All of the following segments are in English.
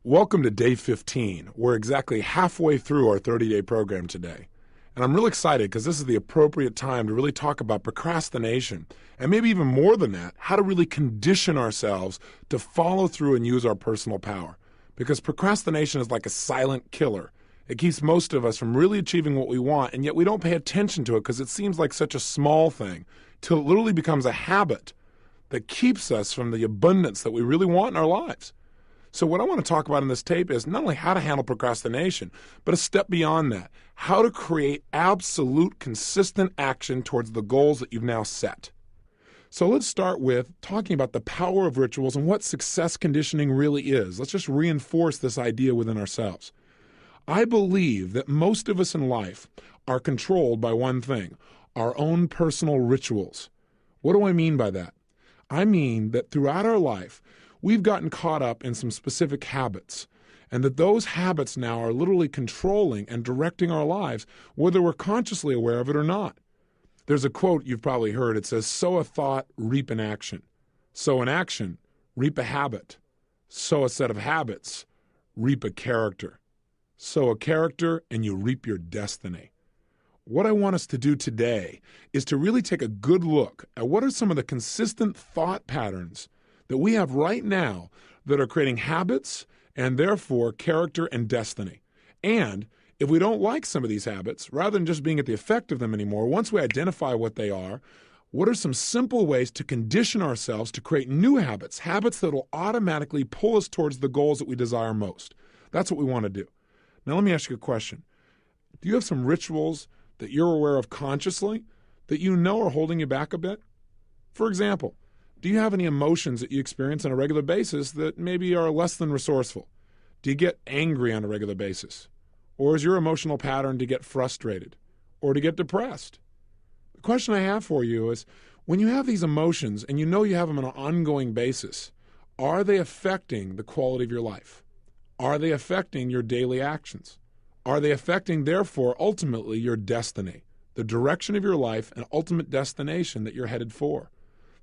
Welcome to day 15. We're exactly halfway through our 30-day program today. And I'm really excited because this is the appropriate time to really talk about procrastination. And maybe even more than that, how to really condition ourselves to follow through and use our personal power. Because procrastination is like a silent killer. It keeps most of us from really achieving what we want, and yet we don't pay attention to it because it seems like such a small thing, till it literally becomes a habit that keeps us from the abundance that we really want in our lives. So what I want to talk about in this tape is not only how to handle procrastination, but a step beyond that, how to create absolute consistent action towards the goals that you've now set. So let's start with talking about the power of rituals and what success conditioning really is. Let's just reinforce this idea within ourselves. I believe that most of us in life are controlled by one thing, our own personal rituals. What do I mean by that? I mean that throughout our life, we've gotten caught up in some specific habits, and that those habits now are literally controlling and directing our lives, whether we're consciously aware of it or not. There's a quote you've probably heard. It says, sow a thought, reap an action. Sow an action, reap a habit. Sow a set of habits, reap a character. Sow a character, and you reap your destiny. What I want us to do today is to really take a good look at what are some of the consistent thought patterns that we have right now that are creating habits and therefore character and destiny. And if we don't like some of these habits, rather than just being at the effect of them anymore, once we identify what they are, what are some simple ways to condition ourselves to create new habits, habits that will automatically pull us towards the goals that we desire most? That's what we want to do. Now let me ask you a question. Do you have some rituals that you're aware of consciously that you know are holding you back a bit? For example, do you have any emotions that you experience on a regular basis that maybe are less than resourceful? Do you get angry on a regular basis? Or is your emotional pattern to get frustrated or to get depressed? The question I have for you is, when you have these emotions and you know you have them on an ongoing basis, are they affecting the quality of your life? Are they affecting your daily actions? Are they affecting, therefore, ultimately your destiny, the direction of your life and ultimate destination that you're headed for?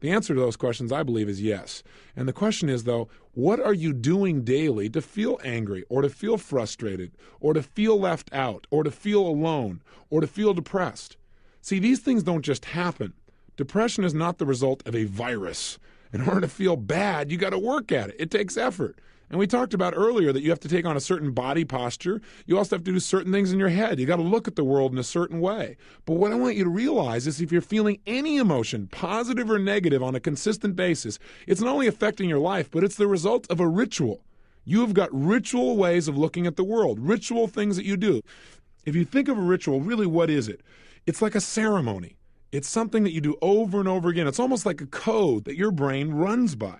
The answer to those questions, I believe, is yes. And the question is, though, what are you doing daily to feel angry or to feel frustrated or to feel left out or to feel alone or to feel depressed? See, these things don't just happen. Depression is not the result of a virus. In order to feel bad, you got to work at it. It takes effort. And we talked about earlier that you have to take on a certain body posture. You also have to do certain things in your head. You got to look at the world in a certain way. But what I want you to realize is if you're feeling any emotion, positive or negative, on a consistent basis, it's not only affecting your life, but it's the result of a ritual. You have got ritual ways of looking at the world, ritual things that you do. If you think of a ritual, really, what is it? It's like a ceremony. It's something that you do over and over again. It's almost like a code that your brain runs by.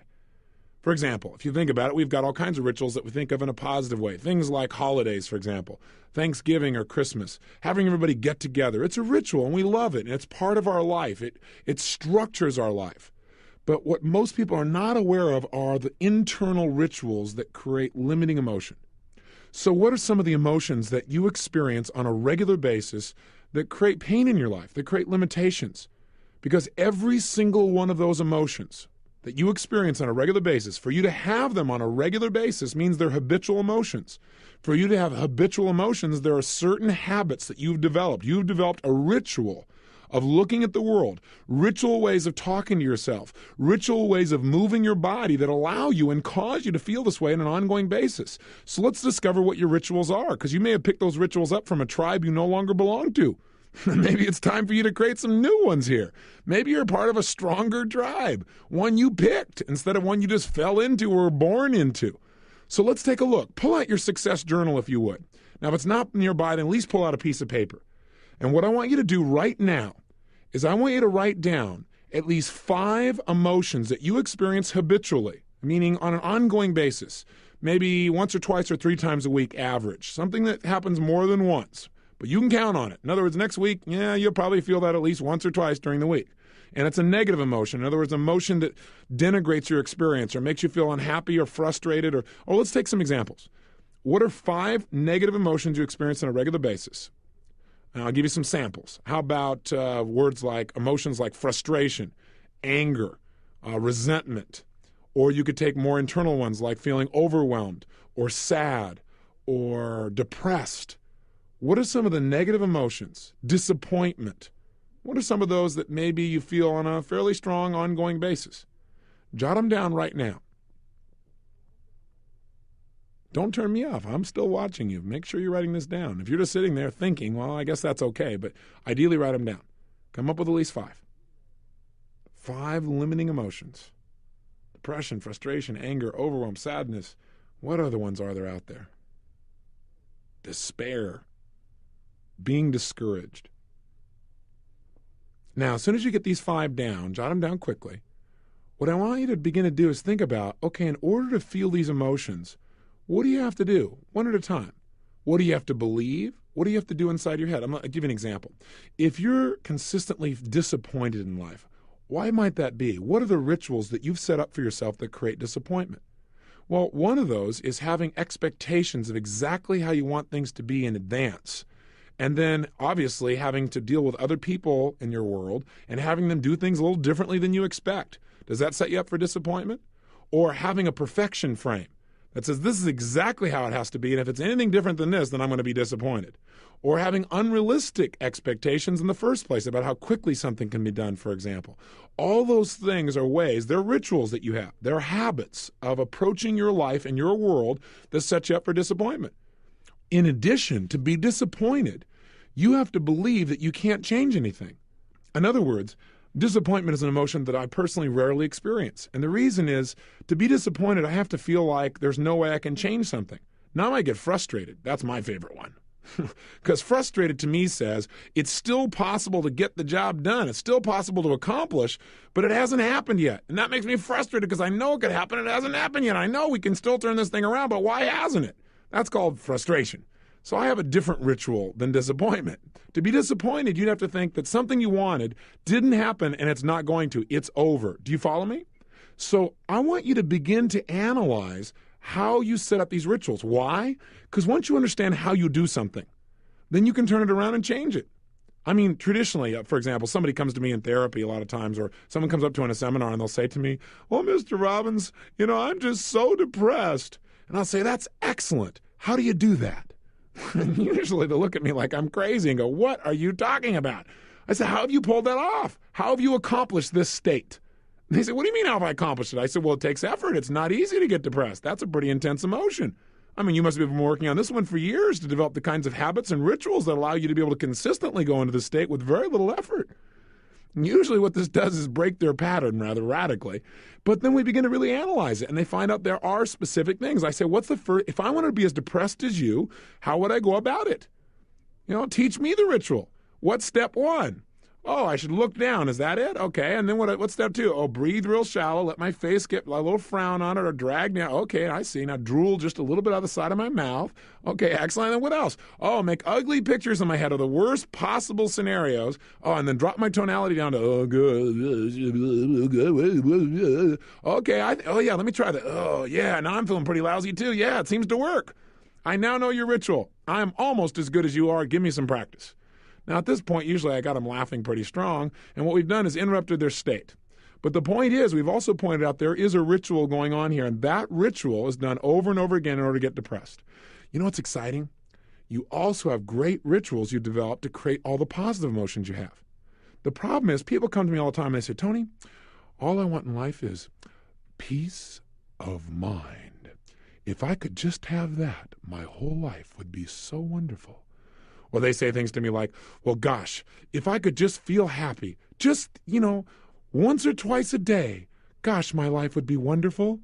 For example, if you think about it, we've got all kinds of rituals that we think of in a positive way. Things like holidays, for example, Thanksgiving or Christmas, having everybody get together. It's a ritual, and we love it, and it's part of our life. It structures our life. But what most people are not aware of are the internal rituals that create limiting emotion. So what are some of the emotions that you experience on a regular basis that create pain in your life, that create limitations? Because every single one of those emotions that you experience on a regular basis, for you to have them on a regular basis means they're habitual emotions. For you to have habitual emotions, there are certain habits that you've developed. You've developed a ritual of looking at the world, ritual ways of talking to yourself, ritual ways of moving your body that allow you and cause you to feel this way on an ongoing basis. So let's discover what your rituals are, because you may have picked those rituals up from a tribe you no longer belong to. Maybe it's time for you to create some new ones here. Maybe you're part of a stronger tribe, one you picked instead of one you just fell into or were born into. So let's take a look. Pull out your success journal if you would. Now, if it's not nearby, then at least pull out a piece of paper. And what I want you to do right now is I want you to write down at least 5 emotions that you experience habitually, meaning on an ongoing basis, maybe once or twice or 3 times a week average, something that happens more than once. But you can count on it. In other words, next week, you'll probably feel that at least once or twice during the week. And it's a negative emotion. In other words, emotion that denigrates your experience or makes you feel unhappy or frustrated. Or let's take some examples. What are 5 negative emotions you experience on a regular basis? And I'll give you some samples. How about emotions like frustration, anger, resentment, Or you could take more internal ones like feeling overwhelmed or sad or depressed. What are some of the negative emotions? Disappointment. What are some of those that maybe you feel on a fairly strong ongoing basis? Jot them down right now. Don't turn me off. I'm still watching you. Make sure you're writing this down. If you're just sitting there thinking, well, I guess that's okay, but ideally write them down. Come up with at least 5. 5 limiting emotions. Depression, frustration, anger, overwhelm, sadness. What other ones are there out there? Despair. Being discouraged. Now, as soon as you get these 5 down, jot them down quickly. What I want you to begin to do is think about, okay, in order to feel these emotions, what do you have to do? One at a time. What do you have to believe? What do you have to do inside your head? I'm going to give you an example. If you're consistently disappointed in life, why might that be? What are the rituals that you've set up for yourself that create disappointment? Well, one of those is having expectations of exactly how you want things to be in advance. And then, obviously, having to deal with other people in your world and having them do things a little differently than you expect. Does that set you up for disappointment? Or having a perfection frame that says this is exactly how it has to be, and if it's anything different than this, then I'm going to be disappointed. Or having unrealistic expectations in the first place about how quickly something can be done, for example. All those things are ways, they're rituals that you have. They're habits of approaching your life and your world that set you up for disappointment. In addition, to be disappointed, you have to believe that you can't change anything. In other words, disappointment is an emotion that I personally rarely experience. And the reason is, to be disappointed, I have to feel like there's no way I can change something. Now I get frustrated. That's my favorite one. Because frustrated to me says, it's still possible to get the job done. It's still possible to accomplish, but it hasn't happened yet. And that makes me frustrated because I know it could happen. It hasn't happened yet. I know we can still turn this thing around, but why hasn't it? That's called frustration. So I have a different ritual than disappointment. To be disappointed, you'd have to think that something you wanted didn't happen and it's not going to. It's over. Do you follow me? So I want you to begin to analyze how you set up these rituals. Why? Because once you understand how you do something, then you can turn it around and change it. I mean, traditionally, for example, somebody comes to me in therapy a lot of times, or someone comes up to me in a seminar and they'll say to me, "Oh, Mr. Robbins, I'm just so depressed." And I'll say, "That's excellent. How do you do that?" And usually they'll look at me like I'm crazy and go, "What are you talking about?" I said, "How have you pulled that off? How have you accomplished this state?" And they said, "What do you mean how have I accomplished it?" I said, "Well, it takes effort. It's not easy to get depressed. That's a pretty intense emotion. I mean, you must have been working on this one for years to develop the kinds of habits and rituals that allow you to be able to consistently go into the state with very little effort." And usually what this does is break their pattern rather radically. But then we begin to really analyze it, and they find out there are specific things. I say, what's the first, if I wanted to be as depressed as you, how would I go about it? Teach me the ritual. What's step 1? Oh, I should look down. Is that it? Okay. And then what's step 2? Oh, breathe real shallow. Let my face get a little frown on it or drag down. Okay, I see. Now drool just a little bit out the side of my mouth. Okay, excellent. And what else? Oh, make ugly pictures in my head of the worst possible scenarios. Oh, and then drop my tonality down to, oh, good. Okay, let me try that. Oh, yeah, now I'm feeling pretty lousy too. Yeah, it seems to work. I now know your ritual. I'm almost as good as you are. Give me some practice. Now, at this point, usually I got them laughing pretty strong, and what we've done is interrupted their state. But the point is, we've also pointed out there is a ritual going on here, and that ritual is done over and over again in order to get depressed. You know what's exciting? You also have great rituals you develop to create all the positive emotions you have. The problem is, people come to me all the time and they say, "Tony, all I want in life is peace of mind. If I could just have that, my whole life would be so wonderful." Or they say things to me like, "Well, gosh, if I could just feel happy, just, once or twice a day, gosh, my life would be wonderful."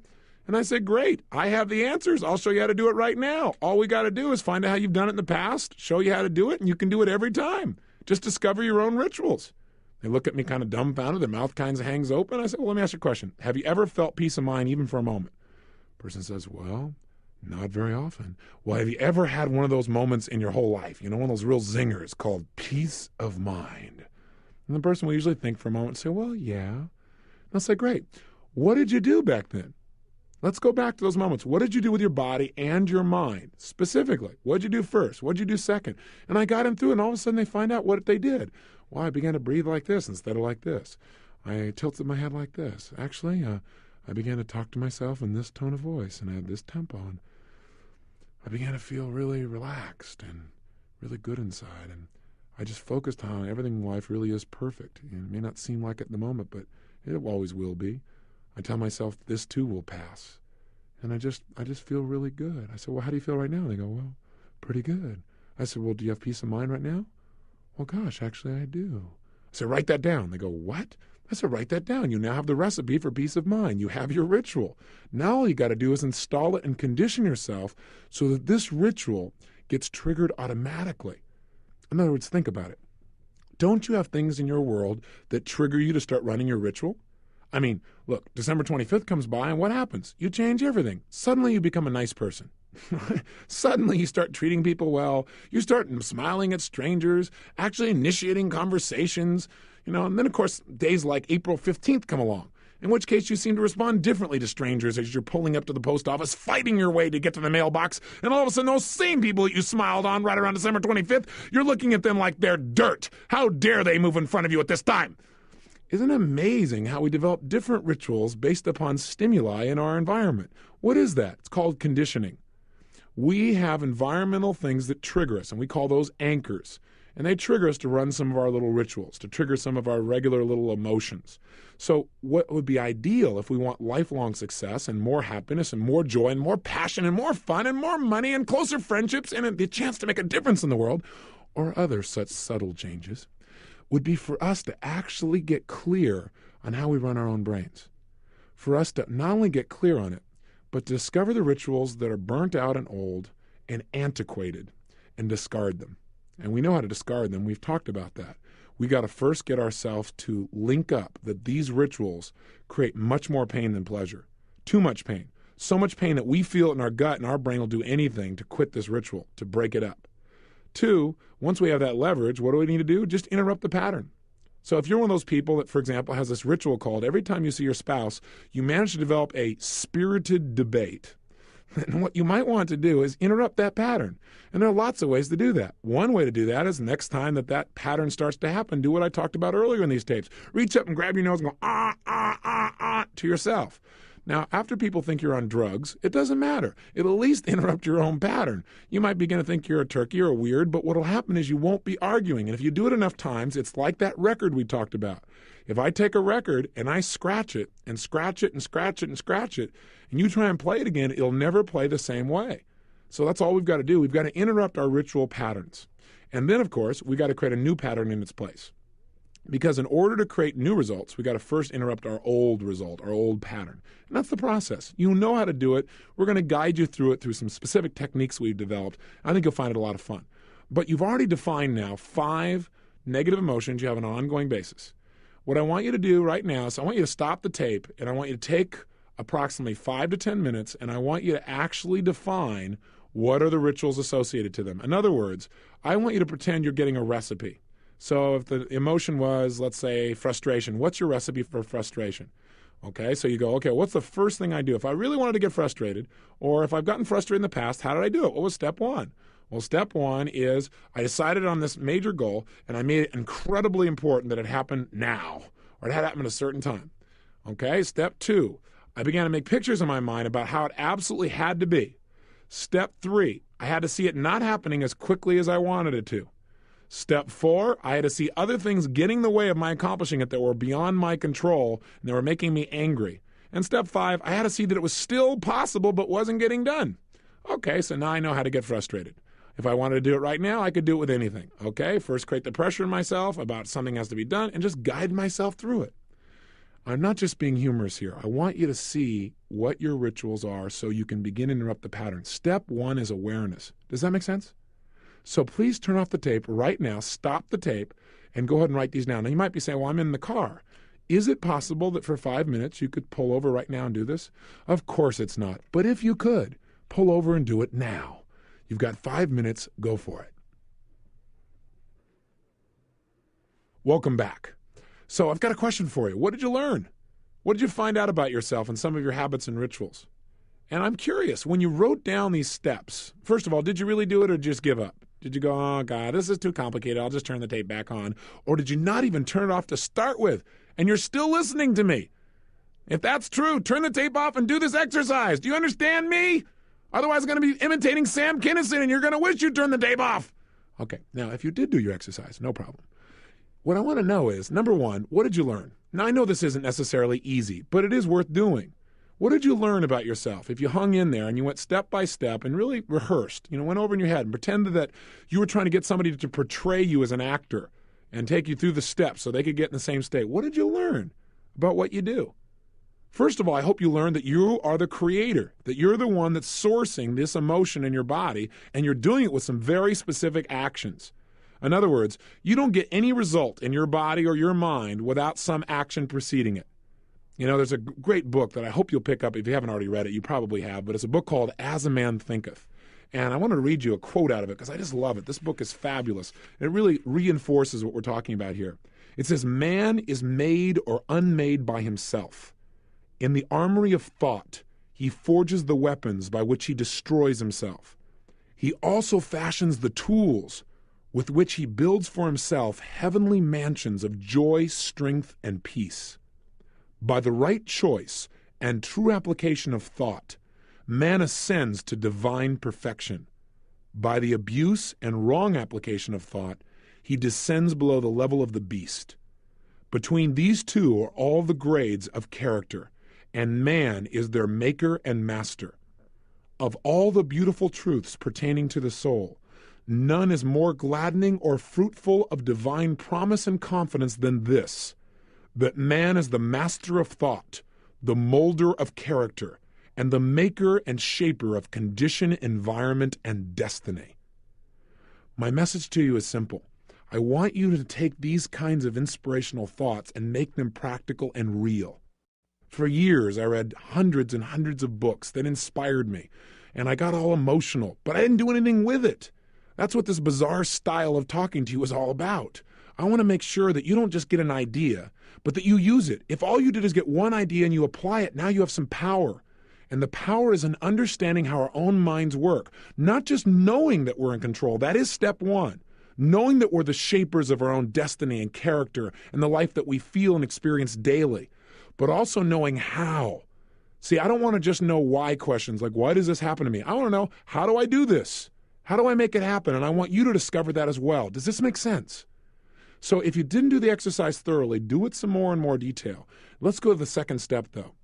And I say, "Great, I have the answers. I'll show you how to do it right now. All we got to do is find out how you've done it in the past, show you how to do it, and you can do it every time. Just discover your own rituals." They look at me kind of dumbfounded. Their mouth kind of hangs open. I say, "Well, let me ask you a question. Have you ever felt peace of mind even for a moment?" The person says, "Well, not very often." "Well, have you ever had one of those moments in your whole life, one of those real zingers called peace of mind?" And the person will usually think for a moment and say, "Well, yeah." And I'll say, "Great. What did you do back then? Let's go back to those moments. What did you do with your body and your mind? Specifically, what did you do first? What did you do second?" And I got them through, and all of a sudden they find out what they did. "Well, I began to breathe like this instead of like this. I tilted my head like this. Actually, I began to talk to myself in this tone of voice, and I had this tempo, and I began to feel really relaxed and really good inside, and I just focused on how everything in life really is perfect. And it may not seem like it in the moment, but it always will be. I tell myself this too will pass, and I just feel really good. I said, well, how do you feel right now? And they go, well, pretty good. I said, well, do you have peace of mind right now? Well, gosh, actually I do. I said, write that down. They go, what? I said, write that down. You now have the recipe for peace of mind. You have your ritual. Now all you got to do is install it and condition yourself so that this ritual gets triggered automatically. In other words, think about it. Don't you have things in your world that trigger you to start running your ritual? I mean, look, December 25th comes by, and what happens? You change everything. Suddenly you become a nice person. Suddenly you start treating people well. You start smiling at strangers, actually initiating conversations, and then, of course, days like April 15th come along, in which case you seem to respond differently to strangers as you're pulling up to the post office, fighting your way to get to the mailbox, and all of a sudden those same people that you smiled on right around December 25th, you're looking at them like they're dirt. How dare they move in front of you at this time? Isn't it amazing how we develop different rituals based upon stimuli in our environment? What is that? It's called conditioning. We have environmental things that trigger us, and we call those anchors. And they trigger us to run some of our little rituals, to trigger some of our regular little emotions. So what would be ideal if we want lifelong success and more happiness and more joy and more passion and more fun and more money and closer friendships and the chance to make a difference in the world, or other such subtle changes, would be for us to actually get clear on how we run our own brains. For us to not only get clear on it, but to discover the rituals that are burnt out and old and antiquated and discard them. And we know how to discard them. We've talked about that. We got to first get ourselves to link up that these rituals create much more pain than pleasure. Too much pain. So much pain that we feel it in our gut and our brain will do anything to quit this ritual, to break it up. 2, once we have that leverage, what do we need to do? Just interrupt the pattern. So if you're one of those people that, for example, has this ritual called every time you see your spouse, you manage to develop a spirited debate. And what you might want to do is interrupt that pattern. And there are lots of ways to do that. One way to do that is next time that pattern starts to happen, do what I talked about earlier in these tapes. Reach up and grab your nose and go, to yourself. Now, after people think you're on drugs, it doesn't matter. It'll at least interrupt your own pattern. You might begin to think you're a turkey or weird, but what'll happen is you won't be arguing. And if you do it enough times, it's like that record we talked about. If I take a record and I scratch it and scratch it and scratch it and scratch it, and you try and play it again, it'll never play the same way. So that's all we've got to do. We've got to interrupt our ritual patterns. And then, of course, we've got to create a new pattern in its place. Because in order to create new results, we got to first interrupt our old result, our old pattern. And that's the process. You know how to do it. We're going to guide you through it through some specific techniques we've developed. I think you'll find it a lot of fun. But you've already defined now 5 negative emotions you have on an ongoing basis. What I want you to do right now is I want you to stop the tape, and I want you to take approximately 5 to 10 minutes, and I want you to actually define what are the rituals associated to them. In other words, I want you to pretend you're getting a recipe. So if the emotion was, let's say, frustration, what's your recipe for frustration? Okay, so you go, okay, what's the first thing I do? If I really wanted to get frustrated, or if I've gotten frustrated in the past, how did I do it? What was step 1? Well, step 1 is I decided on this major goal, and I made it incredibly important that it happen now, or it had to happen at a certain time. Okay, step 2, I began to make pictures in my mind about how it absolutely had to be. Step 3, I had to see it not happening as quickly as I wanted it to. Step 4, I had to see other things getting in the way of my accomplishing it that were beyond my control and they were making me angry. And step 5, I had to see that it was still possible but wasn't getting done. Okay, so now I know how to get frustrated. If I wanted to do it right now, I could do it with anything. Okay, first create the pressure in myself about something has to be done and just guide myself through it. I'm not just being humorous here. I want you to see what your rituals are so you can begin to interrupt the pattern. Step 1 is awareness. Does that make sense? So please turn off the tape right now, stop the tape, and go ahead and write these down. Now, you might be saying, well, I'm in the car. Is it possible that for 5 minutes you could pull over right now and do this? Of course it's not. But if you could, pull over and do it now. You've got 5 minutes. Go for it. Welcome back. So I've got a question for you. What did you learn? What did you find out about yourself and some of your habits and rituals? And I'm curious, when you wrote down these steps, first of all, did you really do it or just give up? Did you go, oh, God, this is too complicated. I'll just turn the tape back on. Or did you not even turn it off to start with? And you're still listening to me. If that's true, turn the tape off and do this exercise. Do you understand me? Otherwise, I'm going to be imitating Sam Kinison, and you're going to wish you turned the tape off. Okay, now, if you did do your exercise, no problem. What I want to know is, number one, what did you learn? Now, I know this isn't necessarily easy, but it is worth doing. What did you learn about yourself? If you hung in there and you went step by step and really rehearsed, went over in your head and pretended that you were trying to get somebody to portray you as an actor and take you through the steps so they could get in the same state, what did you learn about what you do? First of all, I hope you learned that you are the creator, that you're the one that's sourcing this emotion in your body, and you're doing it with some very specific actions. In other words, you don't get any result in your body or your mind without some action preceding it. There's a great book that I hope you'll pick up. If you haven't already read it, you probably have, but it's a book called As a Man Thinketh. And I want to read you a quote out of it because I just love it. This book is fabulous. It really reinforces what we're talking about here. It says, man is made or unmade by himself. In the armory of thought, he forges the weapons by which he destroys himself. He also fashions the tools with which he builds for himself heavenly mansions of joy, strength, and peace. By the right choice and true application of thought, man ascends to divine perfection. By the abuse and wrong application of thought, he descends below the level of the beast. Between these two are all the grades of character, and man is their maker and master. Of all the beautiful truths pertaining to the soul, none is more gladdening or fruitful of divine promise and confidence than this, that man is the master of thought, the molder of character, and the maker and shaper of condition, environment, and destiny. My message to you is simple. I want you to take these kinds of inspirational thoughts and make them practical and real. For years, I read hundreds and hundreds of books that inspired me, and I got all emotional, but I didn't do anything with it. That's what this bizarre style of talking to you is all about. I want to make sure that you don't just get an idea, but that you use it. If all you did is get one idea and you apply it, now you have some power. And the power is in understanding how our own minds work, not just knowing that we're in control. That is step one. Knowing that we're the shapers of our own destiny and character and the life that we feel and experience daily, but also knowing how. See, I don't want to just know why questions like, why does this happen to me? I want to know, how do I do this? How do I make it happen? And I want you to discover that as well. Does this make sense? So if you didn't do the exercise thoroughly, do it some more in more detail. Let's go to the second step, though.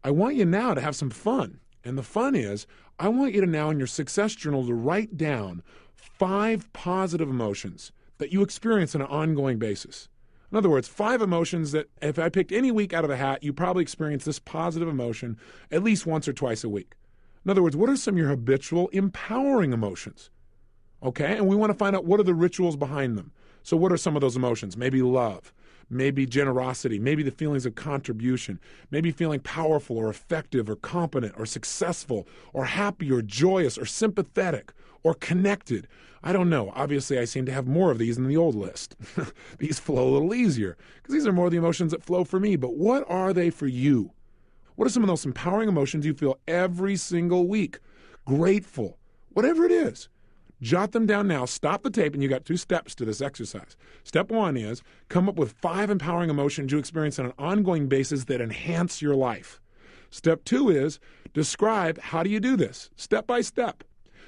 I want you now to have some fun. And the fun is, I want you to now in your success journal to write down 5 positive emotions that you experience on an ongoing basis. In other words, 5 emotions that if I picked any week out of the hat, you probably experience this positive emotion at least once or twice a week. In other words, what are some of your habitual empowering emotions? Okay, and we want to find out what are the rituals behind them. So what are some of those emotions? Maybe love, maybe generosity, maybe the feelings of contribution, maybe feeling powerful or effective or competent or successful or happy or joyous or sympathetic or connected. I don't know. Obviously, I seem to have more of these than the old list. These flow a little easier because these are more the emotions that flow for me. But what are they for you? What are some of those empowering emotions you feel every single week? Grateful, whatever it is. Jot them down now, stop the tape, and you got 2 steps to this exercise. Step 1 is come up with 5 empowering emotions you experience on an ongoing basis that enhance your life. Step 2 is describe how do you do this, step by step,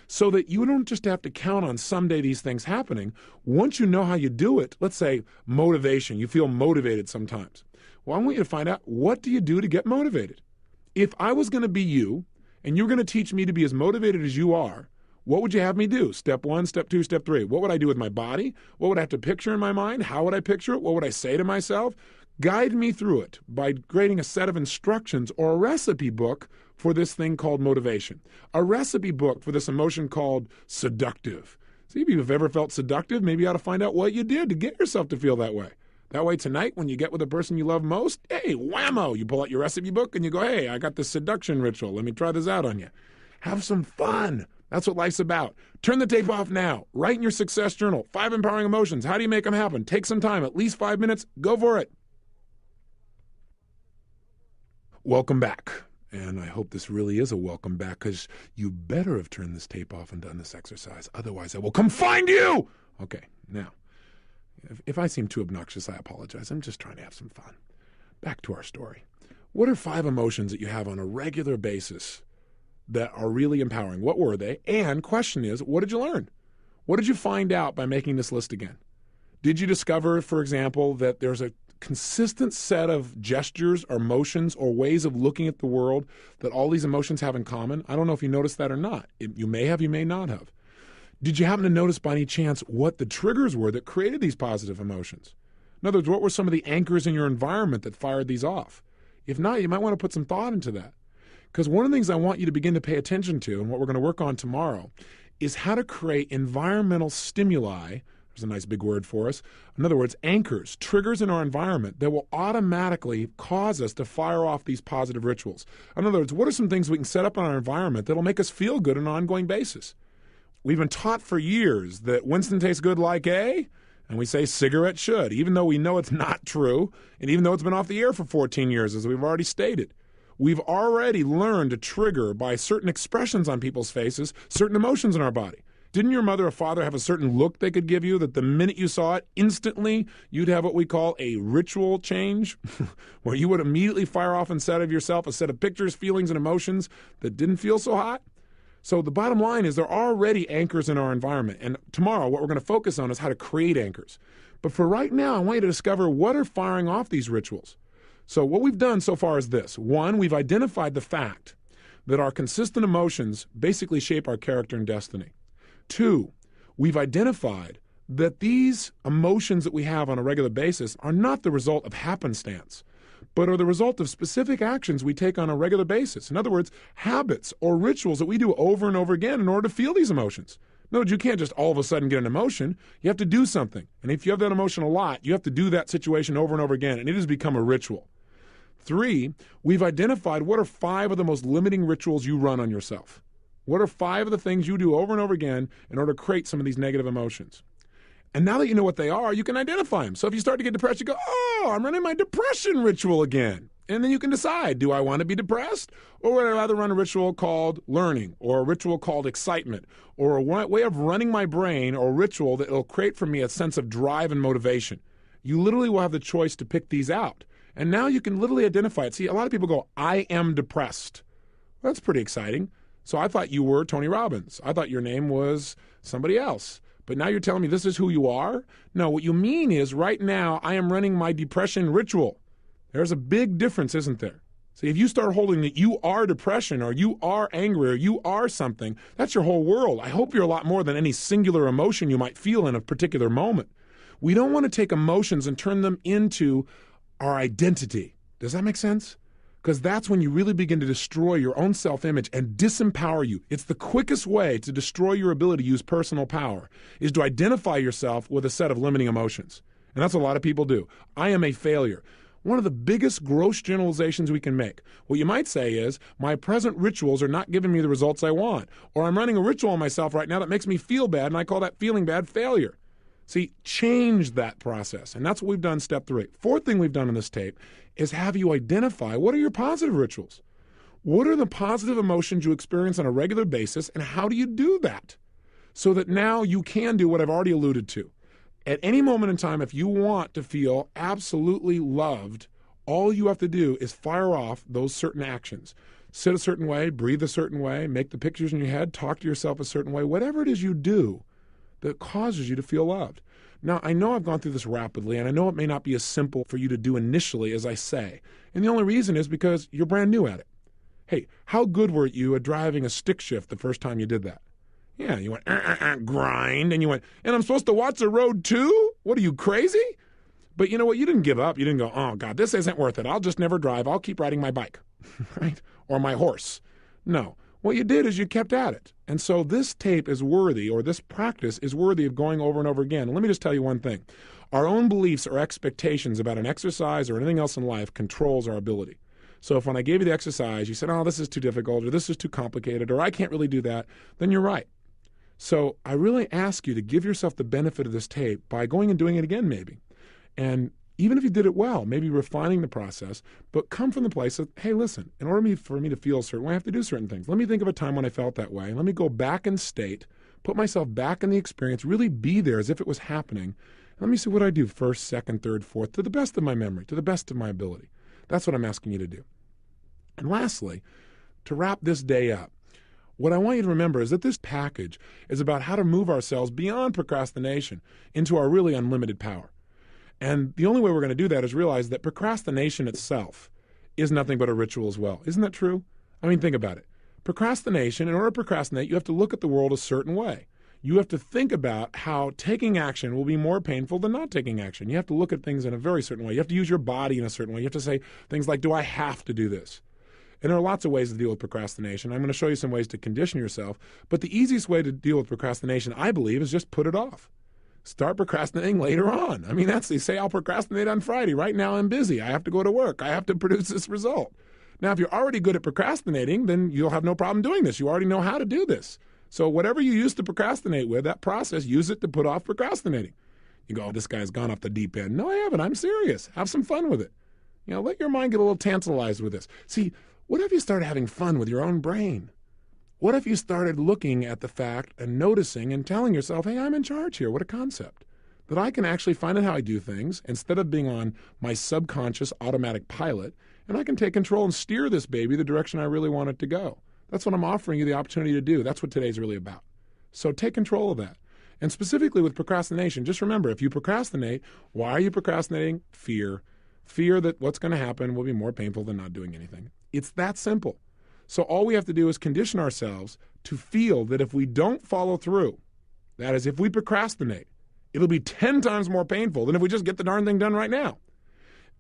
so that you don't just have to count on someday these things happening. Once you know how you do it, let's say motivation, you feel motivated sometimes. Well, I want you to find out, what do you do to get motivated? If I was going to be you, and you're going to teach me to be as motivated as you are, what would you have me do? Step 1, step 2, step 3. What would I do with my body? What would I have to picture in my mind? How would I picture it? What would I say to myself? Guide me through it by creating a set of instructions or a recipe book for this thing called motivation. A recipe book for this emotion called seductive. See, if you've ever felt seductive, maybe you ought to find out what you did to get yourself to feel that way. That way tonight, when you get with the person you love most, hey, whammo, you pull out your recipe book and you go, hey, I got this seduction ritual. Let me try this out on you. Have some fun. That's what life's about. Turn the tape off now. Write in your success journal. 5 empowering emotions. How do you make them happen? Take some time, at least 5 minutes. Go for it. Welcome back. And I hope this really is a welcome back, because you better have turned this tape off and done this exercise. Otherwise, I will come find you. Okay, now, if I seem too obnoxious, I apologize. I'm just trying to have some fun. Back to our story. What are 5 emotions that you have on a regular basis that are really empowering? What were they? And question is, what did you learn? What did you find out by making this list again? Did you discover, for example, that there's a consistent set of gestures or motions or ways of looking at the world that all these emotions have in common? I don't know if you noticed that or not. You may have, you may not have. Did you happen to notice by any chance what the triggers were that created these positive emotions? In other words, what were some of the anchors in your environment that fired these off? If not, you might want to put some thought into that. Because one of the things I want you to begin to pay attention to, and what we're going to work on tomorrow, is how to create environmental stimuli. There's a nice big word for us. In other words, anchors, triggers in our environment that will automatically cause us to fire off these positive rituals. In other words, what are some things we can set up in our environment that will make us feel good on an ongoing basis? We've been taught for years that Winston tastes good like a, and we say cigarette should, even though we know it's not true, and even though it's been off the air for 14 years, as we've already stated. We've already learned to trigger by certain expressions on people's faces, certain emotions in our body. Didn't your mother or father have a certain look they could give you that the minute you saw it, instantly you'd have what we call a ritual change, where you would immediately fire off inside of yourself a set of pictures, feelings, and emotions that didn't feel so hot? So the bottom line is there are already anchors in our environment. And tomorrow what we're going to focus on is how to create anchors. But for right now, I want you to discover what are firing off these rituals. So what we've done so far is this. 1, we've identified the fact that our consistent emotions basically shape our character and destiny. 2, we've identified that these emotions that we have on a regular basis are not the result of happenstance, but are the result of specific actions we take on a regular basis. In other words, habits or rituals that we do over and over again in order to feel these emotions. In other words, you can't just all of a sudden get an emotion. You have to do something. And if you have that emotion a lot, you have to do that situation over and over again, and it has become a ritual. 3, we've identified what are 5 of the most limiting rituals you run on yourself. What are 5 of the things you do over and over again in order to create some of these negative emotions? And now that you know what they are, you can identify them. So if you start to get depressed, you go, oh, I'm running my depression ritual again. And then you can decide, do I want to be depressed? Or would I rather run a ritual called learning, or a ritual called excitement, or a way of running my brain, or a ritual that will create for me a sense of drive and motivation? You literally will have the choice to pick these out. And now you can literally identify it. See, a lot of people go, I am depressed. Well, that's pretty exciting. So I thought you were Tony Robbins. I thought your name was somebody else. But now you're telling me this is who you are? No, what you mean is right now I am running my depression ritual. There's a big difference, isn't there? See, if you start holding that you are depression or you are angry or you are something, that's your whole world. I hope you're a lot more than any singular emotion you might feel in a particular moment. We don't want to take emotions and turn them into our identity. Does that make sense? Because that's when you really begin to destroy your own self-image and disempower you. It's the quickest way to destroy your ability to use personal power, is to identify yourself with a set of limiting emotions. And that's what a lot of people do. I am a failure. One of the biggest gross generalizations we can make. What you might say is, my present rituals are not giving me the results I want. Or I'm running a ritual on myself right now that makes me feel bad, and I call that feeling bad failure. See, change that process. And that's what we've done, step 3. 4th thing we've done in this tape is have you identify what are your positive rituals? What are the positive emotions you experience on a regular basis, and how do you do that? So that now you can do what I've already alluded to. At any moment in time, if you want to feel absolutely loved, all you have to do is fire off those certain actions. Sit a certain way, breathe a certain way, make the pictures in your head, talk to yourself a certain way, whatever it is you do that causes you to feel loved. Now, I know I've gone through this rapidly, and I know it may not be as simple for you to do initially as I say. And the only reason is because you're brand new at it. Hey, how good were you at driving a stick shift the first time you did that? Yeah, you went, grind, and you went, and I'm supposed to watch the road too? What are you, crazy? But you know what? You didn't give up. You didn't go, oh, God, this isn't worth it. I'll just never drive. I'll keep riding my bike, right? Or my horse. No. What you did is you kept at it. And so this tape is worthy, or this practice is worthy of going over and over again. And let me just tell you one thing. Our own beliefs or expectations about an exercise or anything else in life controls our ability. So if when I gave you the exercise, you said, oh, this is too difficult, or this is too complicated, or I can't really do that, then you're right. So I really ask you to give yourself the benefit of this tape by going and doing it again maybe. And even if you did it well, maybe refining the process, but come from the place of, hey, listen, in order for me to feel a certain way, I have to do certain things. Let me think of a time when I felt that way. Let me go back in state, put myself back in the experience, really be there as if it was happening. Let me see what I do first, second, third, fourth, to the best of my memory, to the best of my ability. That's what I'm asking you to do. And lastly, to wrap this day up, what I want you to remember is that this package is about how to move ourselves beyond procrastination into our really unlimited power. And the only way we're going to do that is realize that procrastination itself is nothing but a ritual as well. Isn't that true? I mean, think about it. Procrastination, in order to procrastinate, you have to look at the world a certain way. You have to think about how taking action will be more painful than not taking action. You have to look at things in a very certain way. You have to use your body in a certain way. You have to say things like, do I have to do this? And there are lots of ways to deal with procrastination. I'm going to show you some ways to condition yourself. But the easiest way to deal with procrastination, I believe, is just put it off. Start procrastinating later on. I mean, they say I'll procrastinate on Friday. Right now I'm busy. I have to go to work. I have to produce this result. Now, if you're already good at procrastinating, then you'll have no problem doing this. You already know how to do this. So whatever you used to procrastinate with, that process, use it to put off procrastinating. You go, oh, this guy's gone off the deep end. No, I haven't. I'm serious. Have some fun with it. Let your mind get a little tantalized with this. See, what if you started having fun with your own brain? What if you started looking at the fact and noticing and telling yourself, hey, I'm in charge here. What a concept. That I can actually find out how I do things instead of being on my subconscious automatic pilot, and I can take control and steer this baby the direction I really want it to go. That's what I'm offering you the opportunity to do. That's what today's really about. So take control of that. And specifically with procrastination, just remember, if you procrastinate, why are you procrastinating? Fear. Fear that what's going to happen will be more painful than not doing anything. It's that simple. So all we have to do is condition ourselves to feel that if we don't follow through, that is, if we procrastinate, it'll be 10 times more painful than if we just get the darn thing done right now.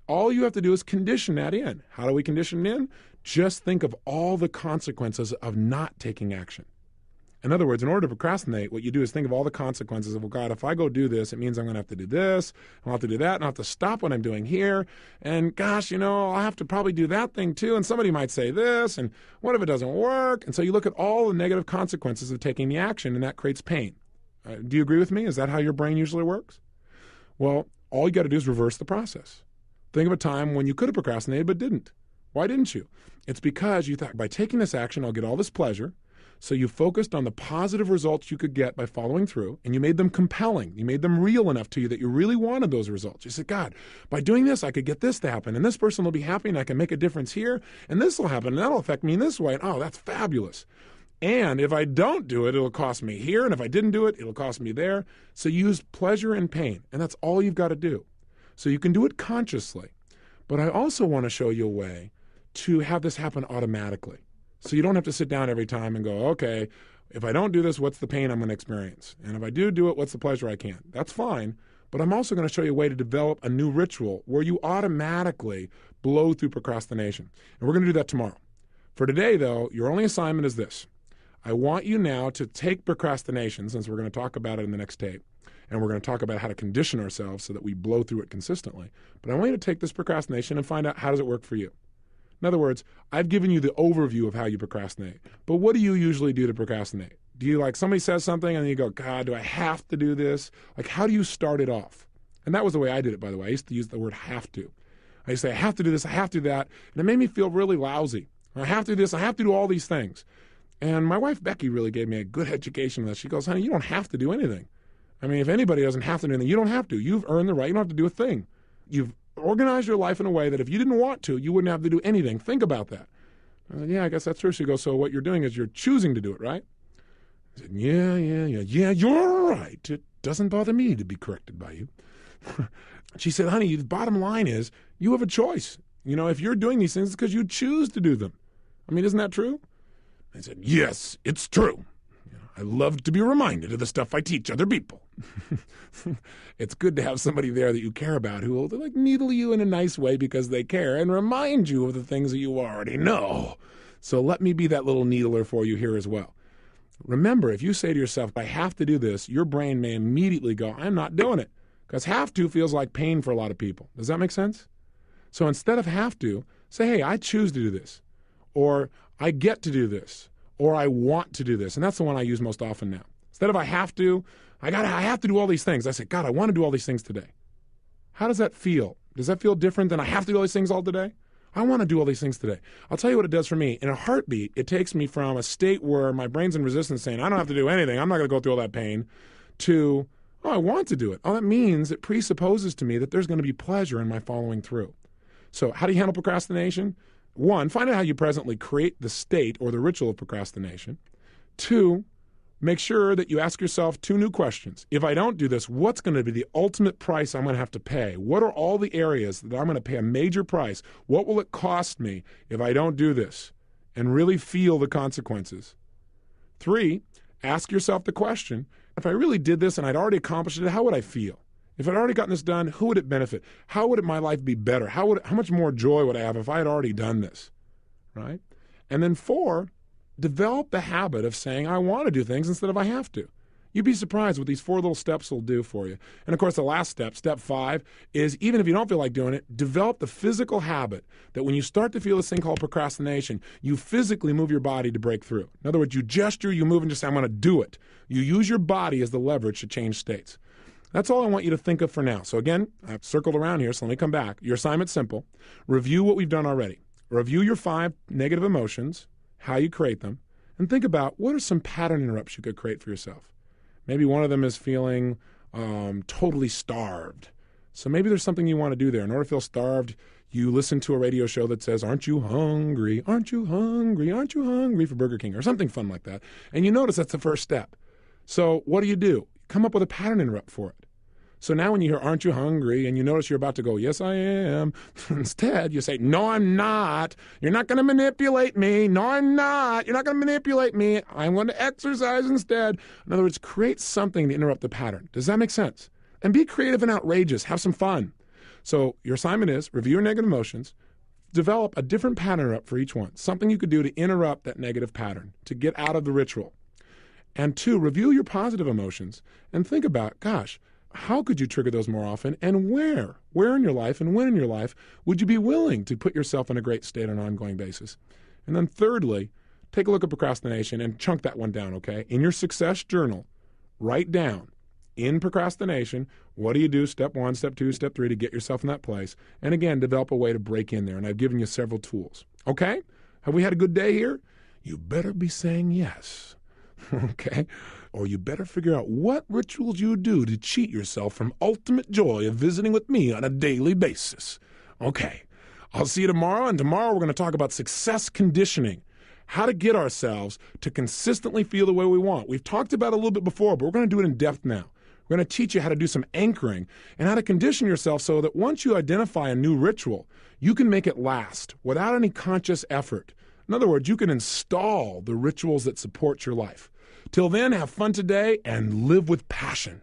All you have to do is condition that in. How do we condition it in? Just think of all the consequences of not taking action. In other words, in order to procrastinate, what you do is think of all the consequences of, well, God, if I go do this, it means I'm going to have to do this, I'll have to do that, and I'll have to stop what I'm doing here, and gosh, I'll have to probably do that thing too, and somebody might say this, and what if it doesn't work? And so you look at all the negative consequences of taking the action, and that creates pain. Do you agree with me? Is that how your brain usually works? Well, all you got to do is reverse the process. Think of a time when you could have procrastinated but didn't. Why didn't you? It's because you thought, by taking this action, I'll get all this pleasure. So you focused on the positive results you could get by following through, and you made them compelling. You made them real enough to you that you really wanted those results. You said, God, by doing this, I could get this to happen, and this person will be happy, and I can make a difference here, and this will happen, and that'll affect me in this way. And, oh, that's fabulous. And if I don't do it, it'll cost me here, and if I didn't do it, it'll cost me there. So you use pleasure and pain, and that's all you've got to do. So you can do it consciously. But I also want to show you a way to have this happen automatically. So you don't have to sit down every time and go, okay, if I don't do this, what's the pain I'm going to experience? And if I do it, what's the pleasure I can't? That's fine. But I'm also going to show you a way to develop a new ritual where you automatically blow through procrastination. And we're going to do that tomorrow. For today, though, your only assignment is this. I want you now to take procrastination, since we're going to talk about it in the next tape, and we're going to talk about how to condition ourselves so that we blow through it consistently. But I want you to take this procrastination and find out, how does it work for you? In other words, I've given you the overview of how you procrastinate. But what do you usually do to procrastinate? Do you, somebody says something and you go, God, do I have to do this? How do you start it off? And that was the way I did it, by the way. I used to use the word have to. I used to say, I have to do this, I have to do that. And it made me feel really lousy. I have to do this, I have to do all these things. And my wife, Becky, really gave me a good education on this. She goes, honey, you don't have to do anything. I mean, if anybody doesn't have to do anything, you don't have to. You've earned the right. You don't have to do a thing. You've organized your life in a way that if you didn't want to, you wouldn't have to do anything. Think about that. I said, yeah, I guess that's true. She goes, so what you're doing is you're choosing to do it, right? I said, yeah, you're right. It doesn't bother me to be corrected by you. She said, honey, the bottom line is you have a choice. If you're doing these things, it's because you choose to do them. I mean, isn't that true? I said, yes, it's true. I love to be reminded of the stuff I teach other people. It's good to have somebody there that you care about who will needle you in a nice way because they care and remind you of the things that you already know. So let me be that little needler for you here as well. Remember, if you say to yourself, I have to do this, your brain may immediately go, I'm not doing it. Because have to feels like pain for a lot of people. Does that make sense? So instead of have to, say, hey, I choose to do this. Or I get to do this. Or I want to do this. And that's the one I use most often now. Instead of I have to, I have to do all these things. I say, God, I want to do all these things today. How does that feel? Does that feel different than I have to do all these things all today? I want to do all these things today. I'll tell you what it does for me. In a heartbeat, it takes me from a state where my brain's in resistance saying, I don't have to do anything. I'm not going to go through all that pain, to, oh, I want to do it. Oh, that means it presupposes to me that there's going to be pleasure in my following through. So how do you handle procrastination? 1, find out how you presently create the state or the ritual of procrastination. 2, make sure that you ask yourself 2 new questions. If I don't do this, what's going to be the ultimate price I'm going to have to pay? What are all the areas that I'm going to pay a major price? What will it cost me if I don't do this? And really feel the consequences. 3, ask yourself the question, if I really did this and I'd already accomplished it, how would I feel? If I'd already gotten this done, who would it benefit? How would my life be better? How much more joy would I have if I had already done this, right? And then 4, develop the habit of saying, I want to do things instead of I have to. You'd be surprised what these 4 little steps will do for you. And of course, the last step, step 5, is even if you don't feel like doing it, develop the physical habit that when you start to feel this thing called procrastination, you physically move your body to break through. In other words, you gesture, you move, and just say, I'm going to do it. You use your body as the leverage to change states. That's all I want you to think of for now. So again, I've circled around here, so let me come back. Your assignment's simple. Review what we've done already. Review your 5 negative emotions, how you create them, and think about what are some pattern interrupts you could create for yourself. Maybe one of them is feeling totally starved. So maybe there's something you want to do there. In order to feel starved, you listen to a radio show that says, aren't you hungry? Aren't you hungry? Aren't you hungry for Burger King? Or something fun like that. And you notice that's the first step. So what do? Come up with a pattern interrupt for it. So now when you hear, aren't you hungry? And you notice you're about to go, yes, I am. Instead, you say, no, I'm not. You're not going to manipulate me. No, I'm not. You're not going to manipulate me. I'm going to exercise instead. In other words, create something to interrupt the pattern. Does that make sense? And be creative and outrageous. Have some fun. So your assignment is review your negative emotions. Develop a different pattern interrupt for each one. Something you could do to interrupt that negative pattern, to get out of the ritual. And 2, review your positive emotions and think about, gosh, how could you trigger those more often and where? Where in your life and when in your life would you be willing to put yourself in a great state on an ongoing basis? And then thirdly, take a look at procrastination and chunk that one down, okay? In your success journal, write down in procrastination, what do you do, step 1, step 2, step 3 to get yourself in that place? And again, develop a way to break in there. And I've given you several tools, okay? Have we had a good day here? You better be saying yes. Okay? Or you better figure out what rituals you do to cheat yourself from ultimate joy of visiting with me on a daily basis. Okay. I'll see you tomorrow, and tomorrow we're going to talk about success conditioning, how to get ourselves to consistently feel the way we want. We've talked about it a little bit before, but we're going to do it in depth now. We're going to teach you how to do some anchoring and how to condition yourself so that once you identify a new ritual, you can make it last without any conscious effort. In other words, you can install the rituals that support your life. Till then, have fun today and live with passion.